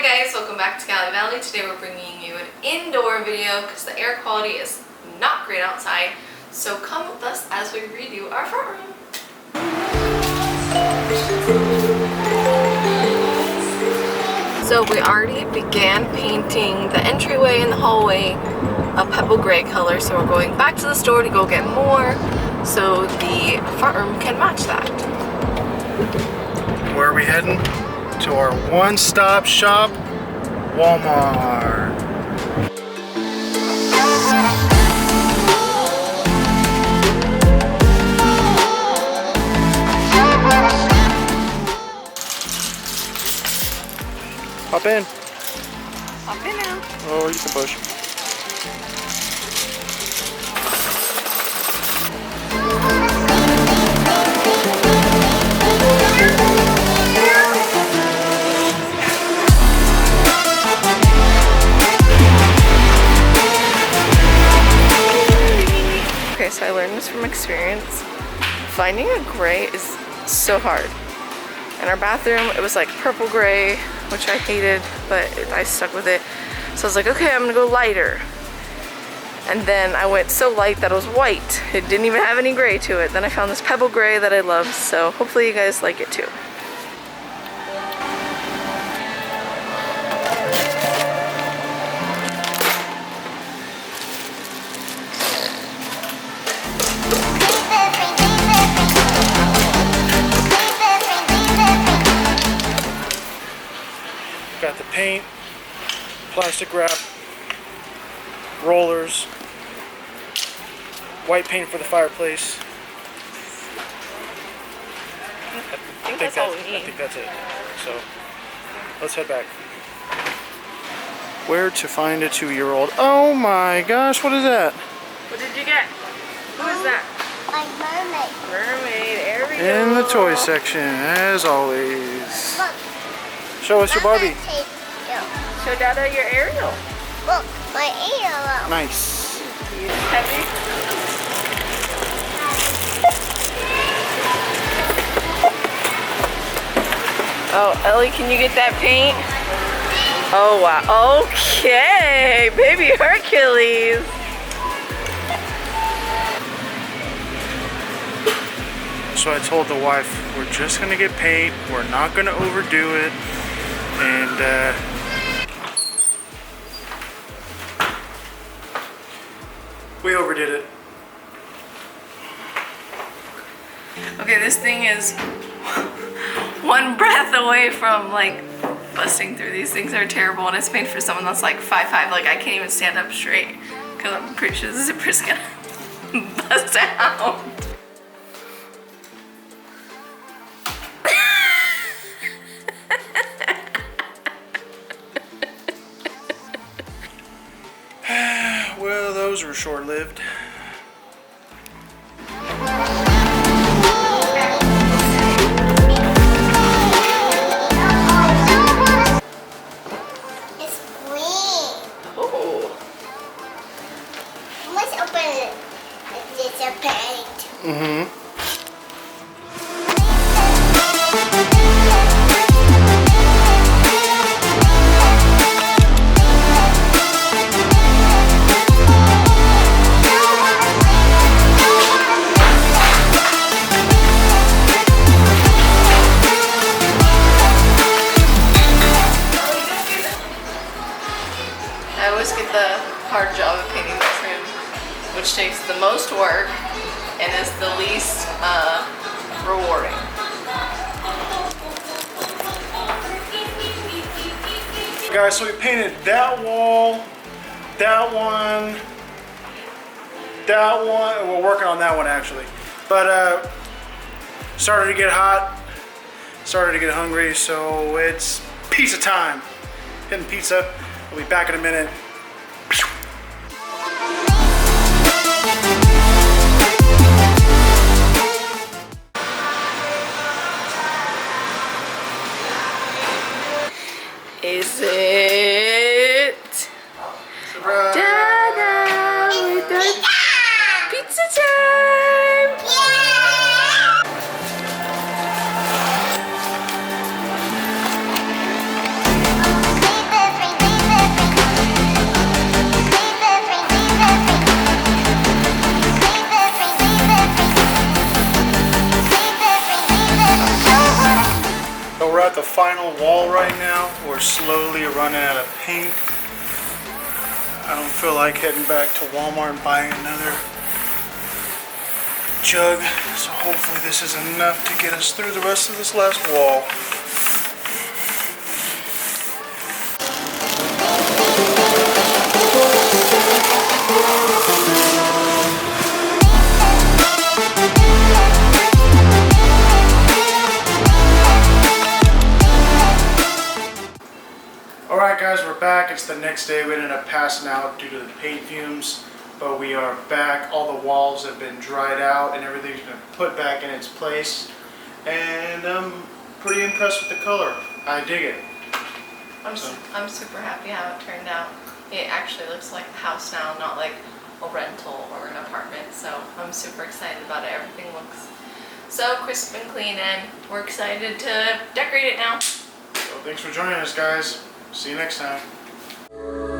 guys, welcome back to CaliVali. Today we're bringing you an indoor video because the air quality is not great outside. So come with us as we redo our front room. So we already began painting the entryway and the hallway a pebble gray color. So we're going back to the store to go get more so the front room can match that. Where are we heading? To our one-stop shop, Walmart. Hop in. Hop in now. Oh, you can push. Okay, so I learned this from experience. Finding a gray is so hard. In our bathroom, it was like purple gray, which I hated, but I stuck with it. So I was like, okay, I'm gonna go lighter. And then I went so light that it was white. It didn't even have any gray to it. Then I found this pebble gray that I love, so hopefully you guys like it too. Got the paint, plastic wrap, rollers, white paint for the fireplace. I think that's all we need. I think that's it. So let's head back. Where to find a 2-year-old? Oh my gosh, what is that? What did you get? Who is that? My mermaid. Mermaid, Ariel. In the toy section, as always. Look. Show us your Barbie. Show Dada your Ariel. Look, my Ariel. Nice. He's heavy. Oh, Ellie, can you get that paint? Oh, wow. Okay, baby Hercules. So I told the wife, we're just gonna get paint. We're not gonna overdo it. And we overdid it. Okay, this thing is one breath away from like busting through. These things are terrible, and it's made for someone that's like 5'5". Like I can't even stand up straight because I'm pretty sure the zipper's gonna bust out. Well, those were short-lived. It's green. Oh. Let's open it. It's a paint. Mm-hmm. I always get the hard job of painting this room, which takes the most work and is the least rewarding. Guys, so we painted that wall, that one, that one. We're working on that one actually. But started to get hot, started to get hungry, so it's pizza time. Hitting pizza. We'll be back in a minute. Is it? Surprise! Dada, we're done. Pizza time! Yeah! final wall right now. We're slowly running out of paint. I don't feel like heading back to Walmart and buying another jug, so hopefully this is enough to get us through the rest of this last wall. Alright guys, we're back. It's the next day. We ended up passing out due to the paint fumes, but we are back. All the walls have been dried out and everything's been put back in its place, and I'm pretty impressed with the color. I dig it. I'm super happy how it turned out. It actually looks like a house now, not like a rental or an apartment, so I'm super excited about it. Everything looks so crisp and clean, and we're excited to decorate it now. So thanks for joining us, guys. See you next time.